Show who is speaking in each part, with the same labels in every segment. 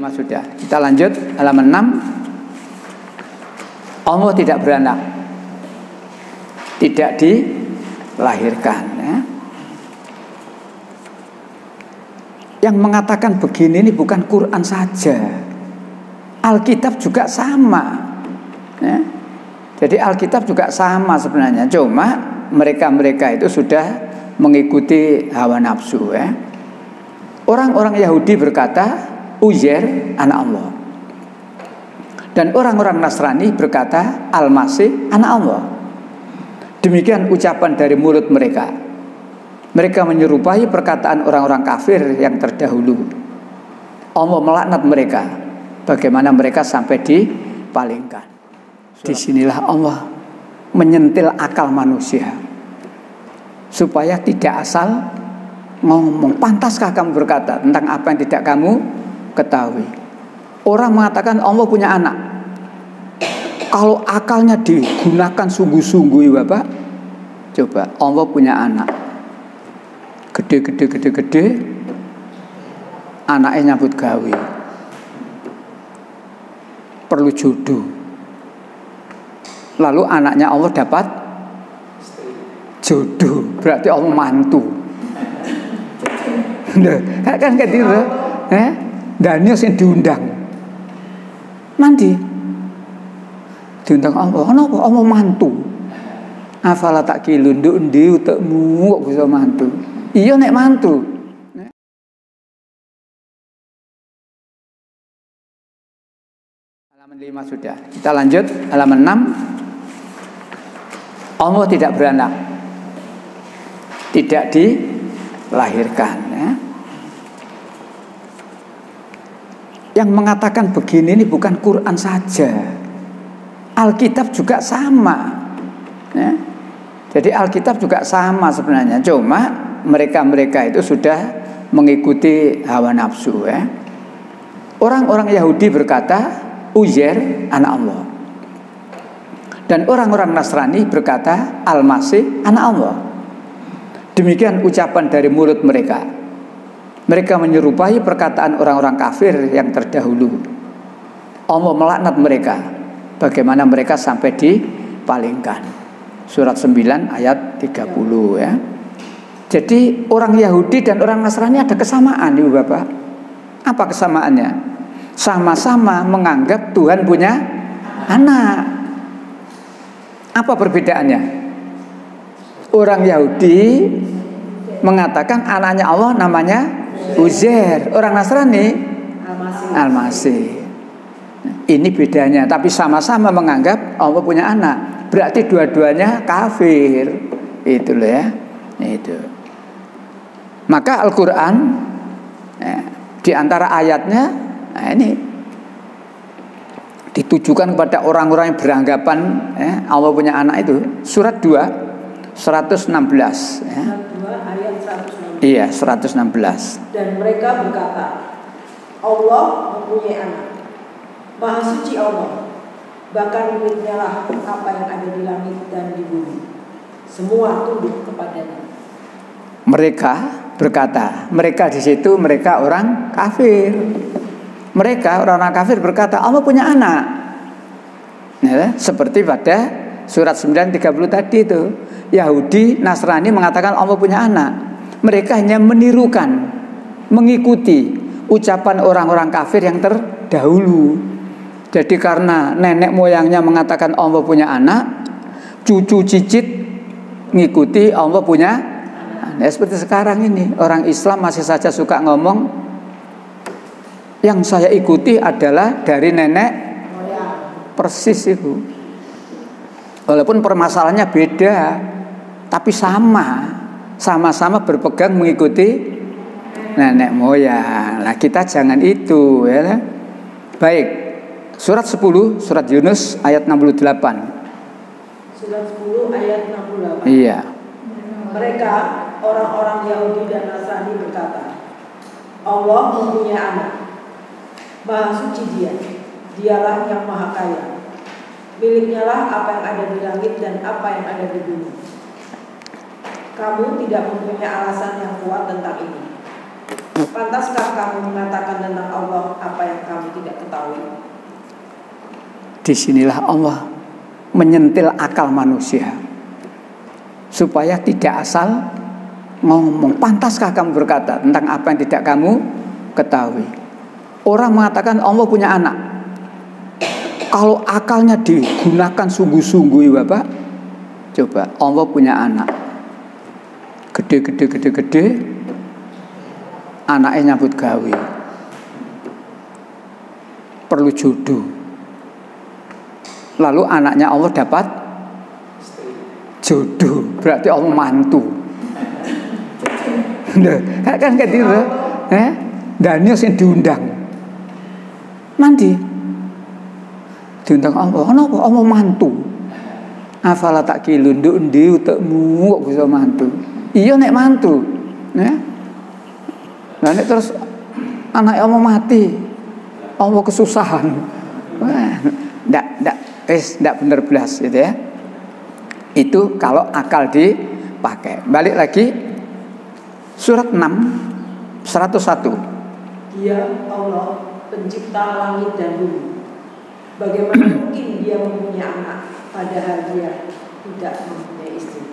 Speaker 1: 5 sudah. Kita lanjut halaman 6. Allah tidak beranak, tidak dilahirkan, ya. Yang mengatakan begini ini bukan Quran saja, Alkitab juga sama, ya. Jadi Alkitab juga sama sebenarnya, cuma mereka itu sudah mengikuti hawa nafsu, ya. Orang-orang Yahudi berkata Uzair anak Allah, dan orang-orang Nasrani berkata Al-Masih anak Allah. Demikian ucapan dari mulut mereka. Mereka menyerupai perkataan orang-orang kafir yang terdahulu. Allah melaknat mereka, bagaimana mereka sampai dipalingkan. Disinilah Allah menyentil akal manusia supaya tidak asal ngomong. Pantaskah kamu berkata tentang apa yang tidak kamu ketahui? Orang mengatakan Allah punya anak. Kalau akalnya digunakan sungguh-sungguh, Bapak, coba Allah punya anak. Gede, anaknya nyambut gawe, perlu jodoh. Lalu anaknya Allah dapat jodoh, berarti Allah mantu. Kan gitu, Daniel yang diundang. Nanti diundang Allah, kenapa? Allah mantu. Afala tak kilun ndi utekmu kok bisa mantu. Iya nek mantu. Halaman 5 sudah. Kita lanjut halaman 6. Allah tidak beranak, tidak dilahirkan, ya. Yang mengatakan begini ini bukan Quran saja, Alkitab juga sama, ya. Jadi Alkitab juga sama sebenarnya, cuma mereka itu sudah mengikuti hawa nafsu, ya. Orang-orang Yahudi berkata Uzair anak Allah, dan orang-orang Nasrani berkata Al-Masih anak Allah. Demikian ucapan dari mulut mereka. Mereka menyerupai perkataan orang-orang kafir yang terdahulu. Allah melaknat mereka, bagaimana mereka sampai dipalingkan. Surat 9 ayat 30, ya. Jadi orang Yahudi dan orang Nasrani ada kesamaan, Ibu Bapak. Apa kesamaannya? Sama-sama menganggap Tuhan punya anak. Apa perbedaannya? Orang Yahudi mengatakan anaknya Allah namanya Uzair, orang Nasrani Al-Masih. Ini bedanya, tapi sama-sama menganggap Allah punya anak. Berarti dua-duanya kafir. Itu loh, ya. Itu. Maka Al-Quran, ya, di antara ayatnya, nah ini ditujukan kepada orang-orang yang beranggapan, ya, Allah punya anak itu. Surat 2 116, ya.
Speaker 2: Surat 2 ayat 116.
Speaker 1: Iya, 116.
Speaker 2: Dan mereka berkata, Allah mempunyai anak. Maha suci Allah, bahkan miliknya lah apa yang ada di langit dan di bumi. Semua tunduk kepadanya.
Speaker 1: Mereka berkata, mereka di situ mereka orang kafir. Mereka orang-orang kafir berkata Allah punya anak, ya, seperti pada surat 9:30 tadi itu. Yahudi, Nasrani mengatakan Allah punya anak. Mereka hanya menirukan, mengikuti ucapan orang-orang kafir yang terdahulu. Jadi karena nenek moyangnya mengatakan Allah punya anak, cucu cicit ngikuti Allah punya anak. Seperti sekarang ini, orang Islam masih saja suka ngomong, yang saya ikuti adalah dari nenek persis itu. Walaupun permasalahannya beda, tapi sama-sama berpegang mengikuti nenek moyang. Nah, kita jangan itu, ya. Baik, surat 10, surat Yunus ayat 68.
Speaker 2: Surat 10 ayat 68.
Speaker 1: Iya.
Speaker 2: Mereka orang-orang Yahudi dan Nasrani berkata, Allah mempunyai anak. Maha suci Dia, Dialah yang maha kaya. Miliknya lah apa yang ada di langit dan apa yang ada di bumi. Kamu tidak mempunyai alasan yang kuat tentang ini. Pantaskah kamu mengatakan tentang Allah apa yang kamu tidak ketahui?
Speaker 1: Disinilah Allah menyentil akal manusia supaya tidak asal ngomong. Pantaskah kamu berkata tentang apa yang tidak kamu ketahui? Orang mengatakan Allah punya anak. Kalau akalnya digunakan sungguh-sungguh, Bapak, coba Allah punya anak. Gede. Anaknya nyambut gawe. Perlu jodoh. Lalu anaknya Allah dapat jodoh. Berarti Allah mantu. Kan gitu. Daniel yang diundang. Nanti diundang Allah. Kenapa? Allah mantu. Afala tak kilun ndi utekmu kok bisa mantu. Iya nek mantu. Nah nek terus anak Allah mati. Allah kesusahan. Ndak bener belas gitu ya. Itu kalau akal dipakai. Balik lagi surat 6 101.
Speaker 2: Dia Allah pencipta langit dan bumi. Bagaimana mungkin dia mempunyai anak padahal dia tidak mempunyai istri?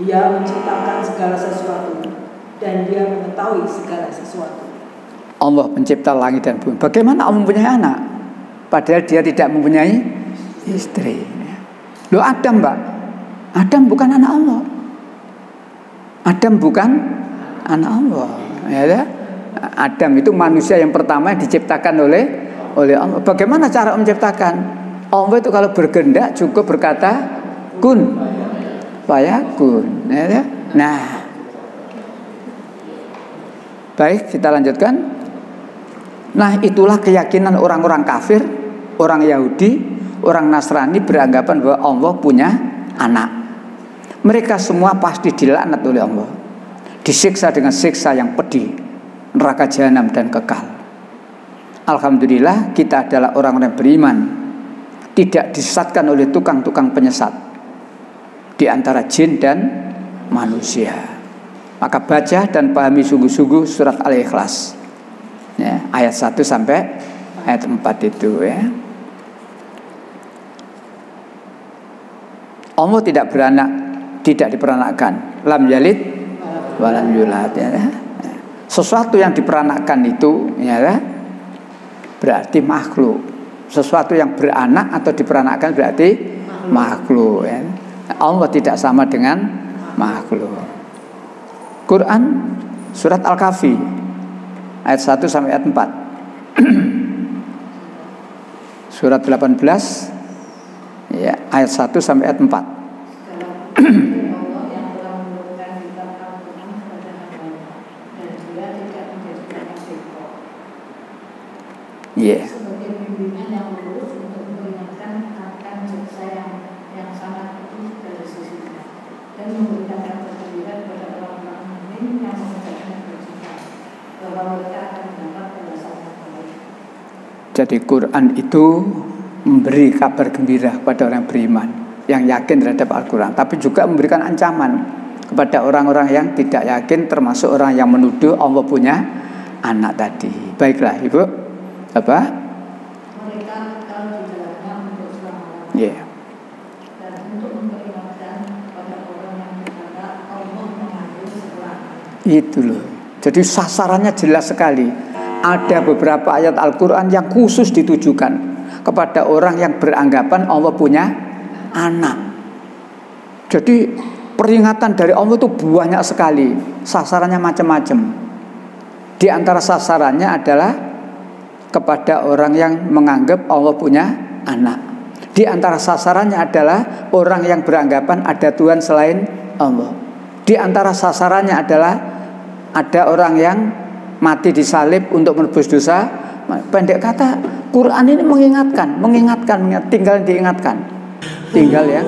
Speaker 2: Dia menciptakan segala sesuatu dan dia mengetahui segala sesuatu.
Speaker 1: Allah pencipta langit dan bumi. Bagaimana Allah mempunyai anak padahal dia tidak mempunyai istri? Loh Adam, Mbak. Adam bukan anak Allah. Adam bukan anak Allah. Ya, Adam itu manusia yang pertama yang diciptakan oleh Allah. Bagaimana cara menciptakan? Allah itu kalau berkehendak cukup berkata kun fayakun. Ya. Nah, baik, kita lanjutkan. Nah, itulah keyakinan orang-orang kafir, orang Yahudi, orang Nasrani beranggapan bahwa Allah punya anak. Mereka semua pasti dilaknat oleh Allah, disiksa dengan siksa yang pedih, neraka jahanam dan kekal. Alhamdulillah kita adalah orang-orang beriman, tidak disesatkan oleh tukang-tukang penyesat di antara jin dan manusia. Maka baca dan pahami sungguh-sungguh surat Al-Ikhlas ya, ayat 1 sampai ayat 4 itu ya. Allah tidak beranak, tidak diperanakkan. Lam yalid walam yulad ya. Sesuatu yang diperanakkan itu ya, berarti makhluk. Sesuatu yang beranak atau diperanakkan berarti makhluk ya. Allah tidak sama dengan makhluk. Quran surat Al-Kahfi ayat 1 sampai ayat 4. Surat 18 ya, ayat 1 sampai ayat 4. Yeah.
Speaker 3: Sebagai bimbingan yang lurus untuk memperingatkan akan siksa yang sangat pedih dari sisinya dan memberikan kabar gembira kepada orang-orang mukmin yang mengerjakan kebajikan bahwa mereka akan mendapat balasan yang baik.
Speaker 1: Jadi Quran itu memberi kabar gembira kepada orang beriman yang yakin terhadap Al-Quran, tapi juga memberikan ancaman kepada orang-orang yang tidak yakin, termasuk orang yang menuduh Allah punya anak tadi. Baiklah Ibu. Apa?
Speaker 3: Mereka kekal di dalamnya untuk selama-lamanya.
Speaker 1: Yeah.
Speaker 3: Dan untuk memperingatkan pada orang yang berkata Allah mengambil setelah.
Speaker 1: Itu loh. Jadi sasarannya jelas sekali. Ada beberapa ayat Al-Quran yang khusus ditujukan kepada orang yang beranggapan Allah punya anak. Jadi peringatan dari Allah itu banyak sekali. Sasarannya macam-macam. Di antara sasarannya adalah kepada orang yang menganggap Allah punya anak. Di antara sasarannya adalah orang yang beranggapan ada Tuhan selain Allah. Di antara sasarannya adalah ada orang yang mati disalib untuk menebus dosa. Pendek kata, Quran ini mengingatkan, tinggal diingatkan. Tinggal ya.